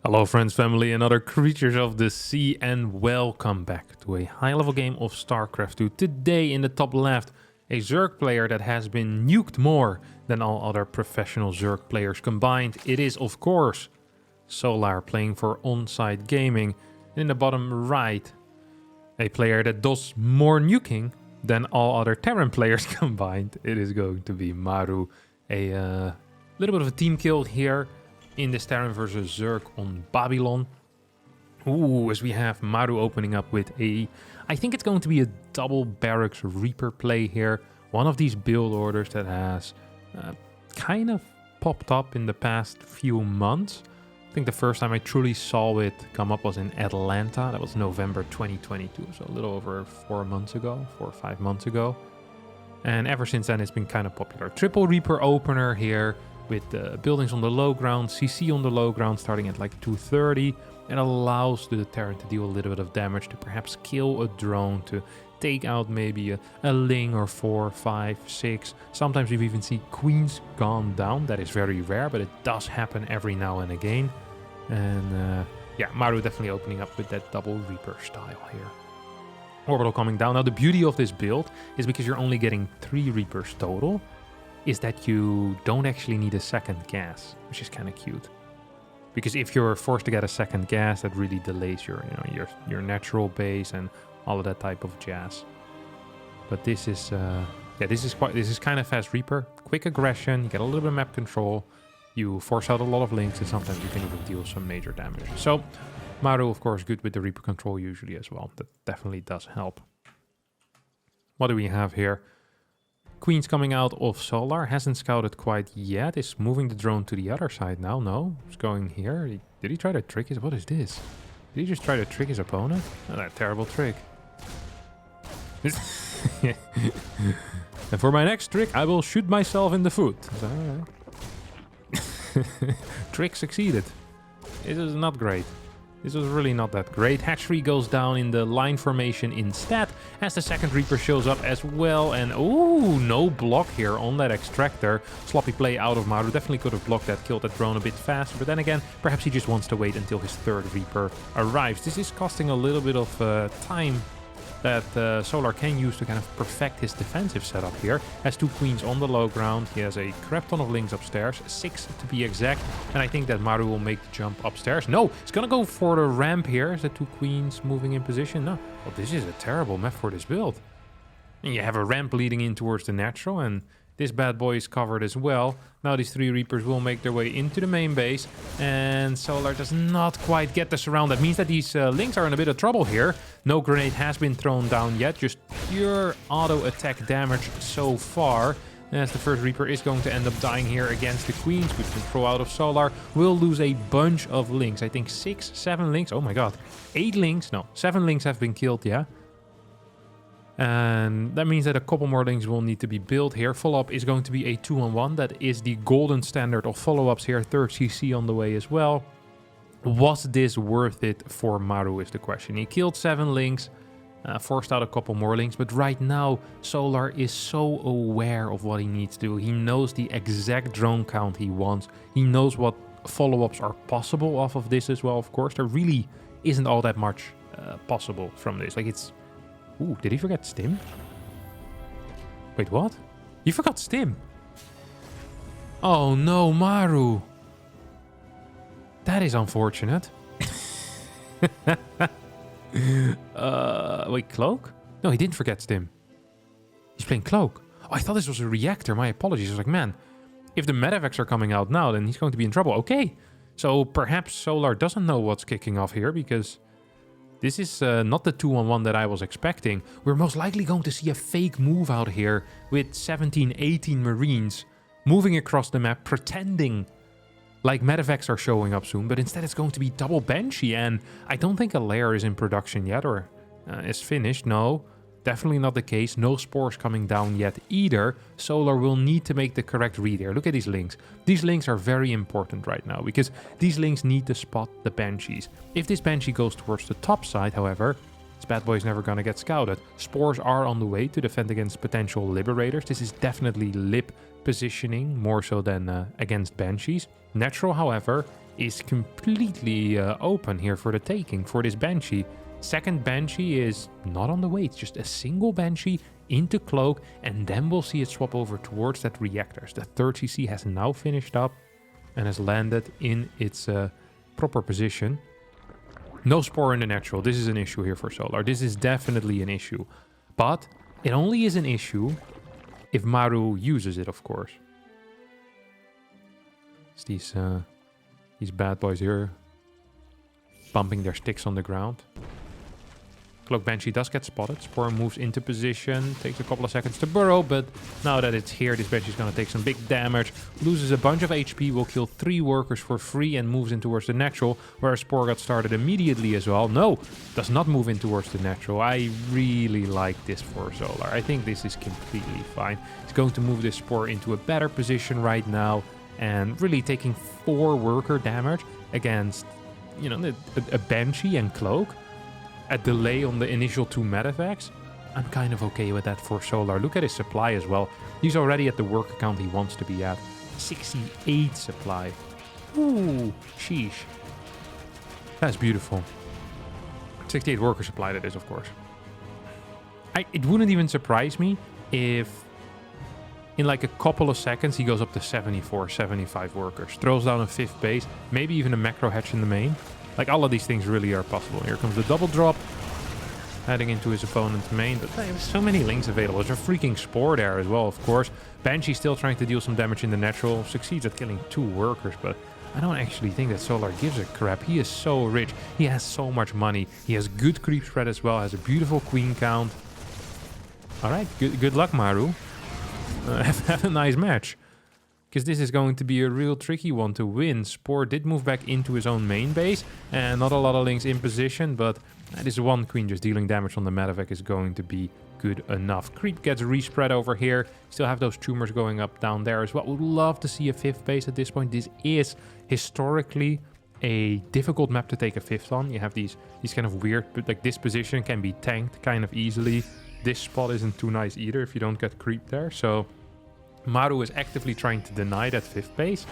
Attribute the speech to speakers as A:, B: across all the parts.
A: Hello friends, family and other creatures of the sea, and welcome back to a high-level game of StarCraft 2. Today in the top left, a Zerg player that has been nuked more than all other professional Zerg players combined. It is, of course, Solar playing for On-Site Gaming. In the bottom right, a player that does more nuking than all other Terran players combined. It is going to be Maru. A little bit of a team kill here in this Terran versus Zerg on Babylon. Ooh, as we have Maru opening up with I think it's going to be a double Barracks Reaper play here. One of these build orders that has kind of popped up in the past few months. I think the first time I truly saw it come up was in Atlanta. That was November 2022, so a little over 4 or 5 months ago. And ever since then, it's been kind of popular. Triple Reaper opener here, with buildings on the low ground, CC on the low ground starting at like 230. It allows the Terran to deal a little bit of damage, to perhaps kill a drone, to take out maybe a Ling or 4, 5, 6. Sometimes we even see Queens gone down. That is very rare, but it does happen every now and again. And yeah, Maru definitely opening up with that double Reaper style here. Orbital coming down. Now the beauty of this build is, because you're only getting 3 Reapers total, is that you don't actually need a second gas, which is kind of cute. Because if you're forced to get a second gas, that really delays your natural base and all of that type of jazz. But this is this is kind of fast Reaper, quick aggression. You get a little bit of map control. You force out a lot of links, and sometimes you can even deal some major damage. So Maru, of course, good with the Reaper control usually as well. That definitely does help. What do we have here? Queen's coming out of Solar, hasn't scouted quite yet, is moving the drone to the other side now. No, he's going here. Did he try to trick his... What is this? Did he just try to trick his opponent? Oh, that terrible trick. And for my next trick, I will shoot myself in the foot. All right. Trick succeeded. It is not great. This was really not that great. Hatchery goes down in the line formation instead, as the second Reaper shows up as well. And ooh, no block here on that extractor. Sloppy play out of Maru. Definitely could have blocked that, killed that drone a bit faster. But then again, perhaps he just wants to wait until his third Reaper arrives. This is costing a little bit of time that Solar can use to kind of perfect his defensive setup here. Has 2 Queens on the low ground. He has a crap ton of Lings upstairs, 6 to be exact. And I think that Maru will make the jump upstairs. No, he's gonna go for the ramp here. Is the 2 Queens moving in position? No. Well, this is a terrible map for this build. And you have a ramp leading in towards the natural, and this bad boy is covered as well. Now these 3 Reapers will make their way into the main base, and Solar does not quite get the surround. That means that these Lings are in a bit of trouble here. No grenade has been thrown down yet, just pure auto attack damage so far. As the first Reaper is going to end up dying here against the Queens. Good control out of Solar. We'll lose a bunch of Lings. I think 6, 7 Lings. Oh my god. 8 Lings. No, 7 Lings have been killed, yeah. And that means that a couple more Lings will need to be built here. Follow-up is going to be a 2-on-1. That is the golden standard of follow-ups here. 3rd CC on the way as well. Was this worth it for Maru is the question. He killed 7 Lings, forced out a couple more Lings. But right now, Solar is so aware of what he needs to do. He knows the exact drone count he wants. He knows what follow-ups are possible off of this as well, of course. There really isn't all that much possible from this. Like, it's... Ooh, did he forget Stim? Wait, what? He forgot Stim. Oh no, Maru. That is unfortunate. Wait, Cloak? No, he didn't forget Stim. He's playing Cloak. Oh, I thought this was a reactor. My apologies. I was like, man, if the medevacs are coming out now, then he's going to be in trouble. Okay. So perhaps Solar doesn't know what's kicking off here, because... this is not the 2-on-1 that I was expecting. We're most likely going to see a fake move out here with 17, 18 Marines moving across the map, pretending like medevacs are showing up soon, but instead it's going to be double Banshee, and I don't think a lair is in production yet, or is finished. No, definitely not the case. No spores coming down yet either. Solar will need to make the correct read here. Look at these Lings. These Lings are very important right now, because these Lings need to spot the Banshees. If this Banshee goes towards the top side, however, this bad boy is never going to get scouted. Spores are on the way to defend against potential Liberators. This is definitely Lib positioning, more so than against Banshees. Natural, however, is completely open here for the taking for this Banshee. Second Banshee is not on the way. It's just a single Banshee into Cloak, and then we'll see it swap over towards that Reactors. The third CC has now finished up and has landed in its proper position. No Spore in the natural. This is an issue here for Solar. This is definitely an issue. But it only is an issue if Maru uses it, of course. It's these bad boys here bumping their sticks on the ground. Cloak Banshee does get spotted. Spore moves into position. Takes a couple of seconds to burrow, but now that it's here, this Banshee is going to take some big damage. Loses a bunch of HP, will kill 3 workers for free and moves in towards the natural, where Spore got started immediately as well. No, does not move in towards the natural. I really like this for Solar. I think this is completely fine. It's going to move this Spore into a better position right now and really taking 4 worker damage against, you know, a Banshee and Cloak. A delay on the initial 2 medevacs. I'm kind of okay with that for Solar. Look at his supply as well. He's already at the worker count he wants to be at. 68 supply. Ooh, sheesh. That's beautiful. 68 worker supply, that is, of course. It wouldn't even surprise me if in like a couple of seconds he goes up to 74, 75 workers. Throws down a 5th base, maybe even a macro hatch in the main. Like, all of these things really are possible. Here comes the double drop. Heading into his opponent's main. But there's so many links available. There's a freaking Spore there as well, of course. Banshee still trying to deal some damage in the natural. Succeeds at killing 2 workers, but I don't actually think that Solar gives a crap. He is so rich. He has so much money. He has good creep spread as well. Has a beautiful queen count. Alright, good luck, Maru. Have a nice match. Because this is going to be a real tricky one to win. Spore did move back into his own main base, and not a lot of links in position, but this one queen just dealing damage on the medevac is going to be good enough. Creep gets respread over here. Still have those tumors going up down there as well. Would love to see a 5th base at this point. This is historically a difficult map to take a 5th on. You have these kind of weird, but like this position can be tanked kind of easily. This spot isn't too nice either if you don't get creep there, so Maru is actively trying to deny that 5th base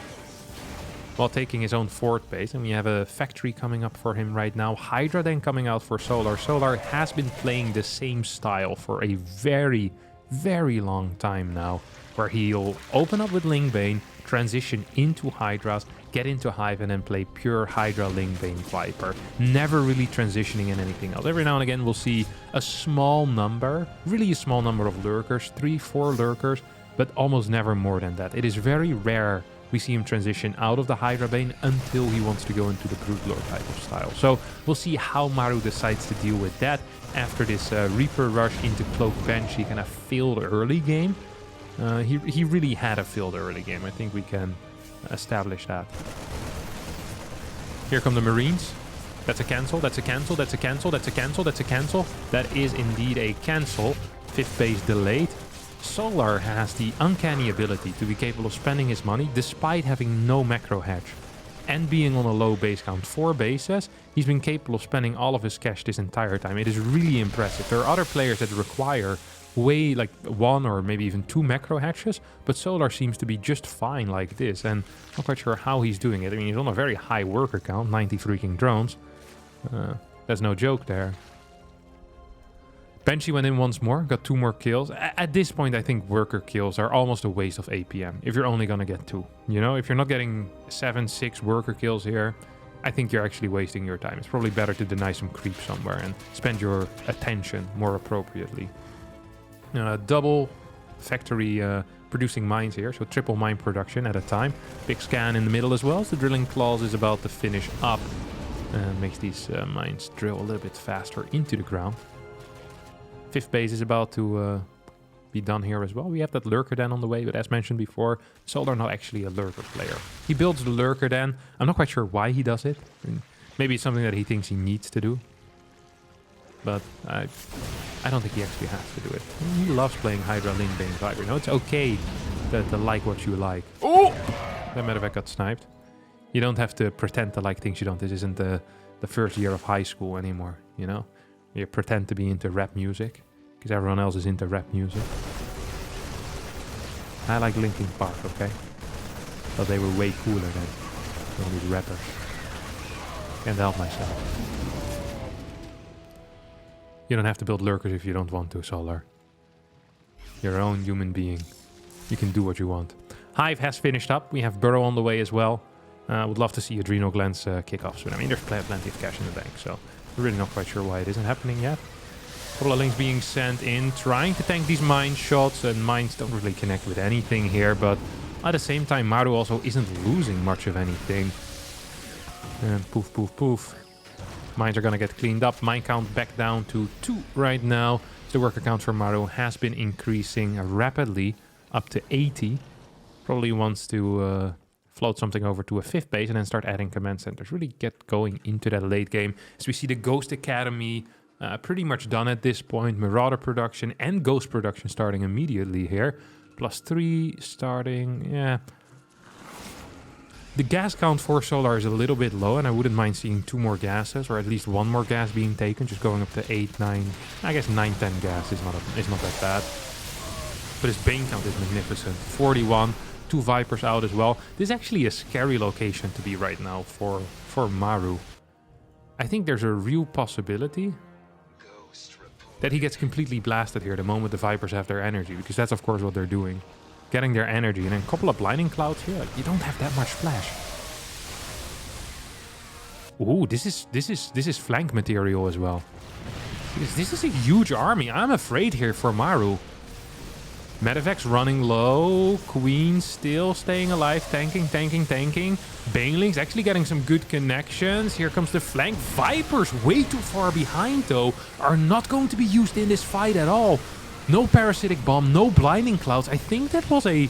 A: while taking his own 4th base. And we have a factory coming up for him right now. Hydra then coming out for Solar. Solar has been playing the same style for a very, very long time now, where he'll open up with Lingbane, transition into Hydras, get into Hive, and then play pure Hydra Lingbane Viper. Never really transitioning in anything else. Every now and again we'll see a small number, really a small number of Lurkers, 3-4 Lurkers, but almost never more than that. It is very rare we see him transition out of the Hydra Bane until he wants to go into the Brute Lord type of style. So we'll see how Maru decides to deal with that after this Reaper rush into Cloak Banshee kind of failed early game. He really had a failed early game. I think we can establish that. Here come the Marines. That's a cancel, that's a cancel, that's a cancel, that's a cancel, that's a cancel. That is indeed a cancel. 5th base delayed. Solar has the uncanny ability to be capable of spending his money despite having no macro hatch and being on a low base count. 4 bases, he's been capable of spending all of his cash this entire time. It is really impressive. There are other players that require way like 1 or maybe even 2 macro hatches, but Solar seems to be just fine like this, and I'm not quite sure how he's doing it. I mean, he's on a very high worker count, 90 freaking drones. There's no joke there. Banshee went in once more, got 2 more kills. At this point, I think worker kills are almost a waste of APM if you're only gonna get 2. You know, if you're not getting 7, 6 worker kills here, I think you're actually wasting your time. It's probably better to deny some creep somewhere and spend your attention more appropriately. Double factory producing mines here, so triple mine production at a time. Big scan in the middle as well, as the drilling claws is about to finish up. Makes these mines drill a little bit faster into the ground. 5th base is about to be done here as well. We have that Lurker Den on the way, but as mentioned before, Solar not actually a Lurker player. He builds the Lurker Den. I'm not quite sure why he does it. I mean, maybe it's something that he thinks he needs to do. But I don't think he actually has to do it. He loves playing Hydra Lingbane Viper. You know, it's okay to like what you like. Oh! That medevac got sniped. You don't have to pretend to like things you don't. This isn't the first year of high school anymore, you know? You pretend to be into rap music, because everyone else is into rap music. I like Linkin Park, okay? But they were way cooler then. All these rappers. Can't help myself. You don't have to build lurkers if you don't want to, Solar. You're your own human being. You can do what you want. Hive has finished up. We have Burrow on the way as well. Would love to see Adrenal Glands kick off soon. I mean, there's plenty of cash in the bank, so we're really not quite sure why it isn't happening yet. A couple of links being sent in, trying to tank these mine shots, and mines don't really connect with anything here, but at the same time, Maru also isn't losing much of anything. And poof, poof, poof. Mines are gonna get cleaned up. Mine count back down to 2 right now. The worker count for Maru has been increasing rapidly up to 80. Probably wants to float something over to a 5th base and then start adding command centers. Really get going into that late game. As we see the Ghost Academy pretty much done at this point. Marauder production and Ghost production starting immediately here. +3 starting, yeah. The gas count for Solar is a little bit low, and I wouldn't mind seeing 2 more gases, or at least 1 more gas being taken, just going up to 8, 9, I guess 9, 10 gas is not that bad. But his Bane count is magnificent. 41, 2 Vipers out as well. This is actually a scary location to be right now for Maru. I think there's a real possibility that he gets completely blasted here the moment the Vipers have their energy, because that's of course what they're doing. Getting their energy, and then a couple of blinding clouds here. Like, you don't have that much flash. Ooh, this is flank material as well. Because this is a huge army. I'm afraid here for Maru. Medivacs running low. Queen still staying alive. Tanking. Banelings actually getting some good connections. Here comes the flank. Vipers way too far behind though. Are not going to be used in this fight at all. No parasitic bomb, no blinding clouds. I think that was a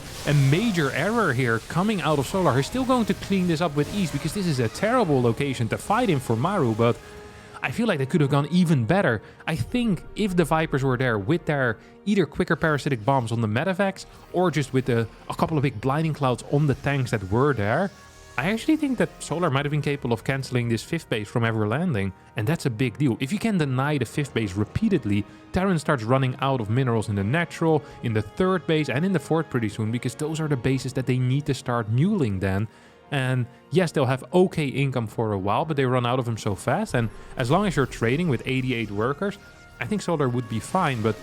A: major error here coming out of Solar. He's still going to clean this up with ease because this is a terrible location to fight in for Maru, but I feel like they could have gone even better. I think if the Vipers were there with their either quicker parasitic bombs on the Medivacs or just with a couple of big blinding clouds on the tanks that were there, I actually think that Solar might have been capable of cancelling this 5th base from ever landing, and that's a big deal. If you can deny the 5th base repeatedly, Terran starts running out of minerals in the natural, in the 3rd base, and in the 4th pretty soon, because those are the bases that they need to start muling then. And yes, they'll have okay income for a while, but they run out of them so fast, and as long as you're trading with 88 workers, I think Solar would be fine, but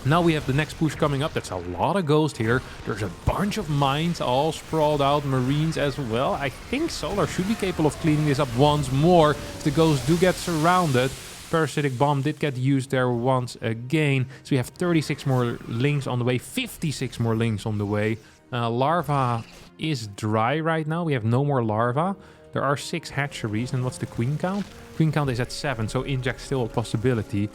A: now we have the next push coming up. That's a lot of Ghost here. There's a bunch of mines all sprawled out. Marines as well. I think Solar should be capable of cleaning this up once more. The Ghosts do get surrounded. Parasitic Bomb did get used there once again. So we have 36 more links on the way. 56 more links on the way. Larva is dry right now. We have no more larva. There are 6 hatcheries. And what's the queen count? Queen count is at 7. So inject's still a possibility.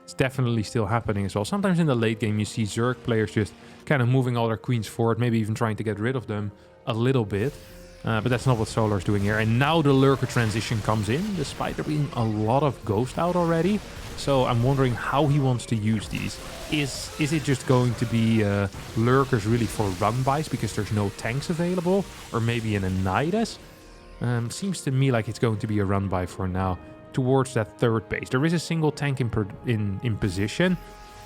A: It's definitely still happening as well. Sometimes in the late game you see Zerg players just kind of moving all their queens forward, maybe even trying to get rid of them a little bit. But that's not what Solar's doing here. And now the Lurker transition comes in, despite there being a lot of Ghost out already. So I'm wondering how he wants to use these. Is it just going to be Lurkers really for run-bys because there's no tanks available? Or maybe an Anidas? Seems to me like it's going to be a run-by for now. Towards that 3rd base. There is a single tank in position,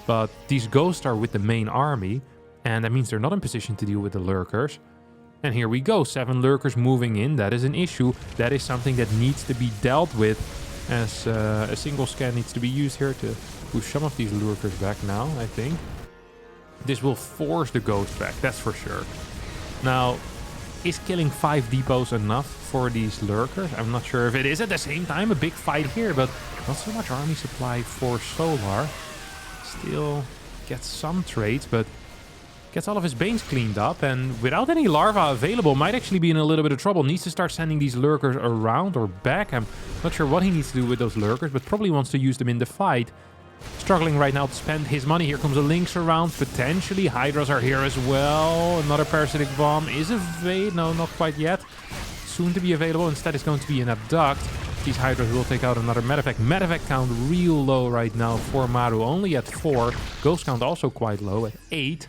A: but these Ghosts are with the main army, and that means they're not in position to deal with the Lurkers. And here we go, 7 Lurkers moving in. That is an issue. That is something that needs to be dealt with, as a single scan needs to be used here to push some of these Lurkers back now, I think. This will force the Ghost back, that's for sure. Now, is killing 5 depots enough for these Lurkers? I'm not sure if it is. At the same time, a big fight here, but not so much army supply for Solar. Still gets some trades, but gets all of his Banes cleaned up, and without any larva available, might actually be in a little bit of trouble. Needs to start sending these Lurkers around or back. I'm not sure what he needs to do with those Lurkers, but probably wants to use them in the fight. Struggling right now to spend his money. Here comes a Lynx around. Potentially Hydras are here as well. Another Parasitic Bomb is available. No, not quite yet. Soon to be available. Instead it's going to be an Abduct. These Hydras will take out another Medivac. Medivac count real low right now for Maru. Only at 4. Ghost count also quite low at 8.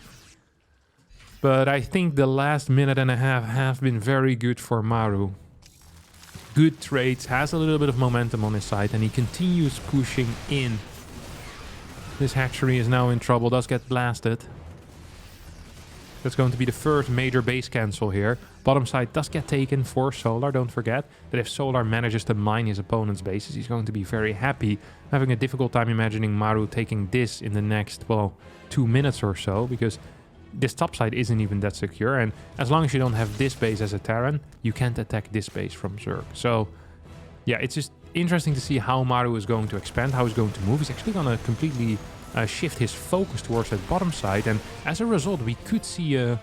A: But I think the last minute and a half have been very good for Maru. Good trades. Has a little bit of momentum on his side. And he continues pushing in. This hatchery is now in trouble, does get blasted. That's going to be the first major base cancel here. Bottom side does get taken for Solar. Don't forget that if Solar manages to mine his opponent's bases, he's going to be very happy. I'm having a difficult time imagining Maru taking this in the next, well, 2 minutes or so, because this top side isn't even that secure. And as long as you don't have this base as a Terran, you can't attack this base from Zerg. So, yeah, it's just interesting to see how Maru is going to expand, how he's going to move. He's actually going to completely shift his focus towards that bottom side, and as a result we could see an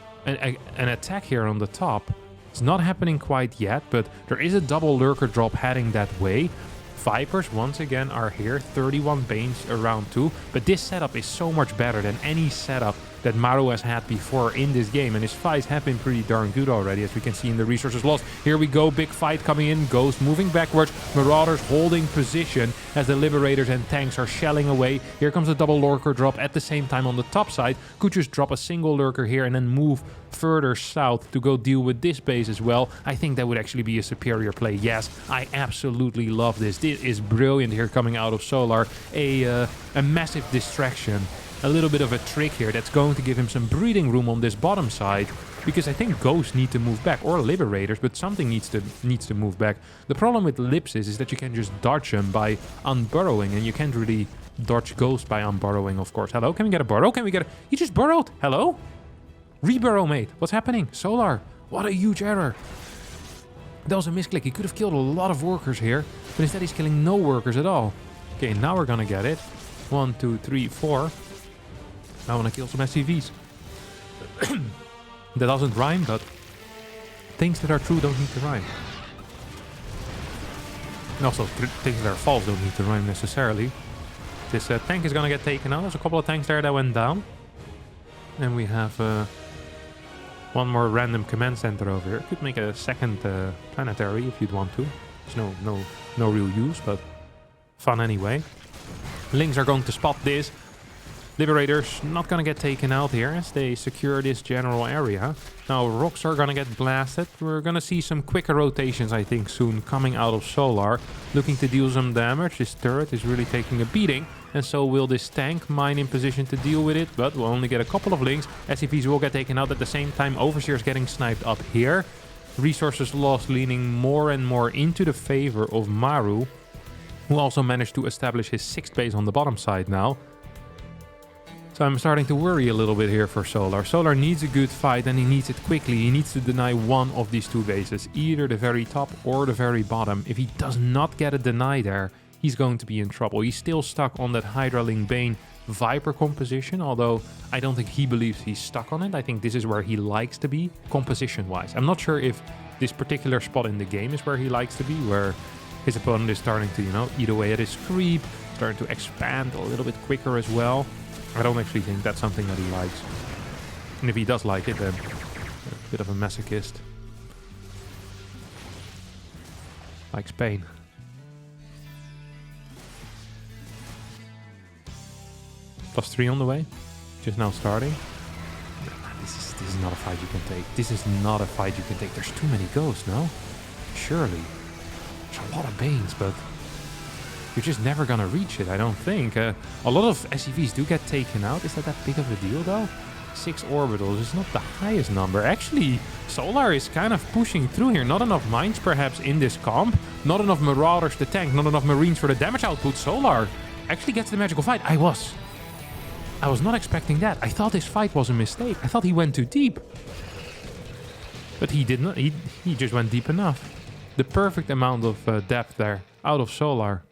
A: attack here on the top. It's not happening quite yet, but there is a double Lurker drop heading that way. Vipers once again are here, 31 Banes around too, but this setup is so much better than any setup that Maru has had before in this game, and his fights have been pretty darn good already, as we can see in the resources lost. Here we go, big fight coming in, Ghost moving backwards, Marauders holding position as the Liberators and tanks are shelling away. Here comes a double Lurker drop at the same time on the top side. Could just drop a single Lurker here and then move further south to go deal with this base as well. I think that would actually be a superior play. Yes, I absolutely love this. This is brilliant here coming out of Solar. A massive distraction. A little bit of a trick here that's going to give him some breathing room on this bottom side, because I think Ghosts need to move back, or Liberators, but something needs to move back. The problem with Lips is that you can just dodge them by unburrowing, and you can't really dodge Ghost by unburrowing, of course. Hello, can we get a burrow? Can we get a... He just burrowed! Hello? Reburrow, mate. What's happening? Solar. What a huge error. That was a misclick. He could have killed a lot of workers here, but instead he's killing no workers at all. Okay, now we're gonna get it. 1, 2, 3, 4. I want to kill some SCVs. That doesn't rhyme, but things that are true don't need to rhyme. And also, things that are false don't need to rhyme necessarily. This tank is going to get taken out. There's a couple of tanks there that went down. And we have one more random command center over here. Could make a second planetary if you'd want to. There's no real use, but fun anyway. Lings are going to spot this. Liberators not gonna get taken out here as they secure this general area. Now rocks are gonna get blasted. We're gonna see some quicker rotations, I think, soon coming out of Solar. Looking to deal some damage. This turret is really taking a beating, and so will this tank. Mine in position to deal with it, but we'll only get a couple of links. SCVs will get taken out at the same time. Overseer's getting sniped up here. Resources lost leaning more and more into the favor of Maru, who also managed to establish his 6th base on the bottom side now. So I'm starting to worry a little bit here for Solar. Solar needs a good fight, and he needs it quickly. He needs to deny one of these 2 bases, either the very top or the very bottom. If he does not get a deny there, he's going to be in trouble. He's still stuck on that Hydraling Bane Viper composition, although I don't think he believes he's stuck on it. I think this is where he likes to be, composition-wise. I'm not sure if this particular spot in the game is where he likes to be, where his opponent is starting to, you know, eat away at his creep, starting to expand a little bit quicker as well. I don't actually think that's something that he likes. And if he does like it, then a bit of a masochist. Likes pain. +3 on the way. Just now starting. This is not a fight you can take. This is not a fight you can take. There's too many ghosts, no? Surely. There's a lot of Banes, but you're just never gonna reach it, I don't think. A lot of SCVs do get taken out. Is that big of a deal, though? 6 orbitals is not the highest number. Actually, Solar is kind of pushing through here. Not enough mines, perhaps, in this comp. Not enough Marauders to tank. Not enough Marines for the damage output. Solar actually gets the magical fight. I was not expecting that. I thought this fight was a mistake. I thought he went too deep. But he did not. He just went deep enough. The perfect amount of depth there out of Solar.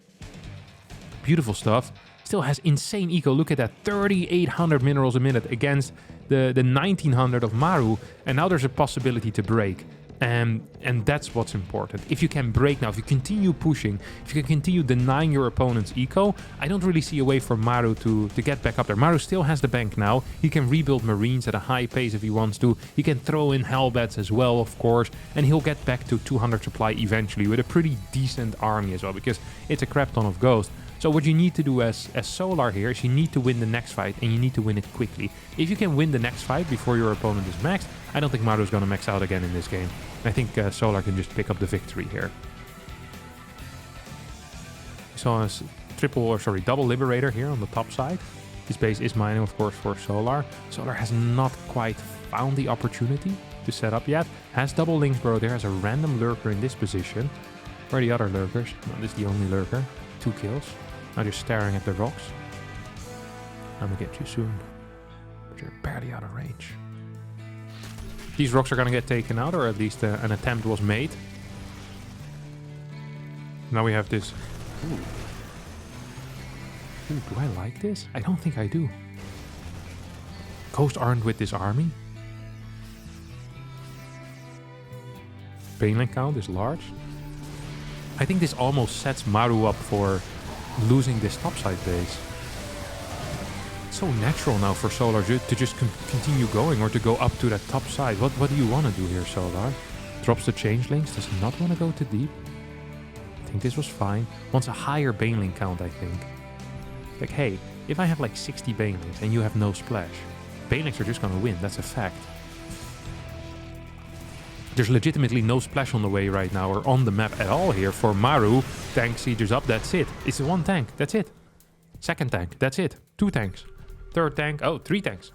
A: Beautiful stuff. Still has insane eco. Look at that. 3,800 minerals a minute against the 1,900 of Maru. And now there's a possibility to break. And that's what's important. If you can break now, if you continue pushing, if you can continue denying your opponent's eco, I don't really see a way for Maru to get back up there. Maru still has the bank now. He can rebuild Marines at a high pace if he wants to. He can throw in Hellbats as well, of course. And he'll get back to 200 supply eventually with a pretty decent army as well, because it's a crap ton of ghosts. So what you need to do as Solar here is you need to win the next fight, and you need to win it quickly. If you can win the next fight before your opponent is maxed, I don't think Maru's going to max out again in this game. I think Solar can just pick up the victory here. We saw a double Liberator here on the top side. This base is mining, of course, for Solar. Solar has not quite found the opportunity to set up yet. Has double links bro there, has a random lurker in this position. Where are the other lurkers? No, this is the only lurker. 2 kills. Now just staring at the rocks. I'm gonna get you soon. But you're barely out of range. These rocks are gonna get taken out, or at least an attempt was made. Now we have this. Ooh. Ooh, do I like this? I don't think I do. Ghosts aren't with this army. Baneling count is large. I think this almost sets Maru up for losing this topside base. It's so natural now for Solar to just continue going or to go up to that top side. What do you want to do here, Solar? Drops the changelings, does not want to go too deep. I think this was fine. Wants a higher Baneling count, I think. Like, hey, if I have like 60 Banelings and you have no splash, Banelings are just going to win, that's a fact. There's legitimately no splash on the way right now or on the map at all here for Maru. Tank sieges up, that's it. It's 1 tank, that's it. 2nd tank, that's it. 2 tanks. 3rd tank, oh, 3 tanks.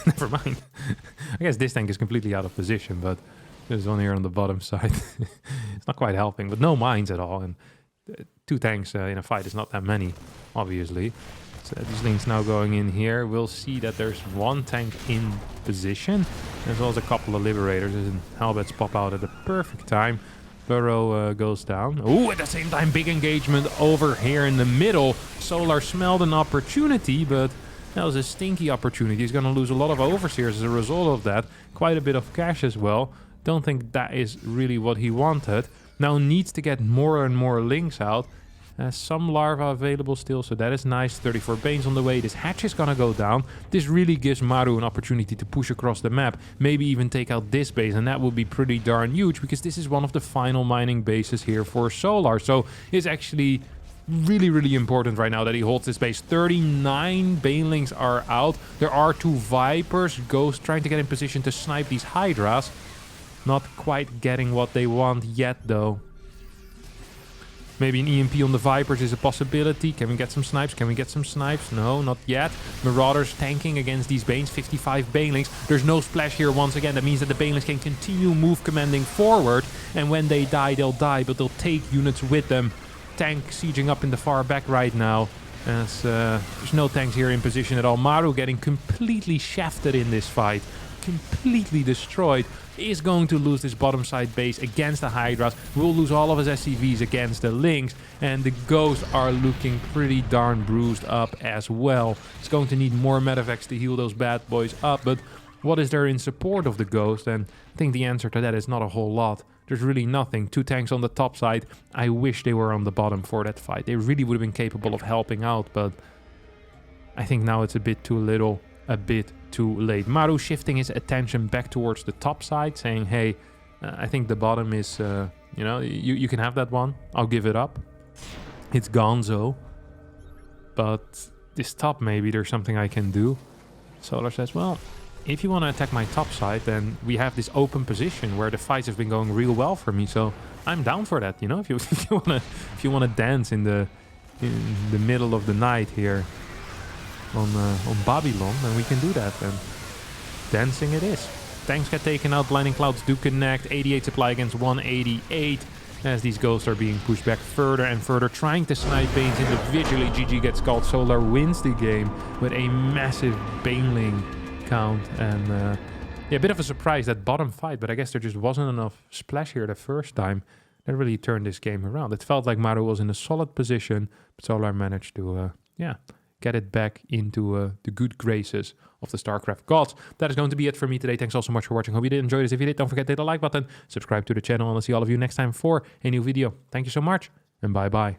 A: Never mind. I guess this tank is completely out of position, but there's one here on the bottom side. It's not quite helping, but no mines at all. And 2 tanks in a fight is not that many, obviously. So these links now going in here. We'll see that there's 1 tank in position, as well as a couple of liberators, and halberds pop out at the perfect time. Burrow goes down. Oh, at the same time, big engagement over here in the middle. Solar smelled an opportunity, but that was a stinky opportunity. He's going to lose a lot of overseers as a result of that. Quite a bit of cash as well. Don't think that is really what he wanted. Now needs to get more and more links out. Some larva available still, so that is nice. 34 Banes on the way. This hatch is gonna go down. This really gives Maru an opportunity to push across the map. Maybe even take out this base, and that would be pretty darn huge, because this is one of the final mining bases here for Solar. So it's actually really, really important right now that he holds this base. 39 Banelings are out. There are 2 Vipers. Ghost trying to get in position to snipe these Hydras. Not quite getting what they want yet, though. Maybe an EMP on the Vipers is a possibility. Can we get some snipes? Can we get some snipes? No, not yet. Marauders tanking against these Banes. 55 Banelings. There's no splash here once again. That means that the Banelings can continue move commanding forward. And when they die, they'll die, but they'll take units with them. Tank sieging up in the far back right now. As there's no tanks here in position at all. Maru getting completely shafted in this fight. Completely destroyed. Is going to lose this bottom side base against the Hydras. Will lose all of his SCVs against the Lynx. And the Ghosts are looking pretty darn bruised up as well. It's going to need more medevacs to heal those bad boys up. But what is there in support of the Ghost? And I think the answer to that is not a whole lot. There's really nothing. 2 tanks on the top side. I wish they were on the bottom for that fight. They really would have been capable of helping out. But I think now it's a bit too little. A bit too late. Maru shifting his attention back towards the top side, saying, hey, I think the bottom is, you know, you can have that one. I'll give it up. It's gonzo. But this top, maybe there's something I can do. Solar says, well, if you want to attack my top side, then we have this open position where the fights have been going real well for me. So I'm down for that, you know, if you want to dance in the middle of the night here. On Babylon, and we can do that, and dancing it is. Tanks get taken out, blinding clouds do connect, 88 supply against 188, as these Ghosts are being pushed back further and further, trying to snipe Banes individually. GG gets called. Solar wins the game with a massive Baneling count, and yeah, a bit of a surprise, that bottom fight, but I guess there just wasn't enough splash here the first time. That really turned this game around. It felt like Maru was in a solid position, but Solar managed to, yeah, get it back into the good graces of the StarCraft gods. That is going to be it for me today. Thanks all so much for watching. Hope you did enjoy this. If you did, don't forget to hit the like button, subscribe to the channel, and I'll see all of you next time for a new video. Thank you so much, and bye-bye.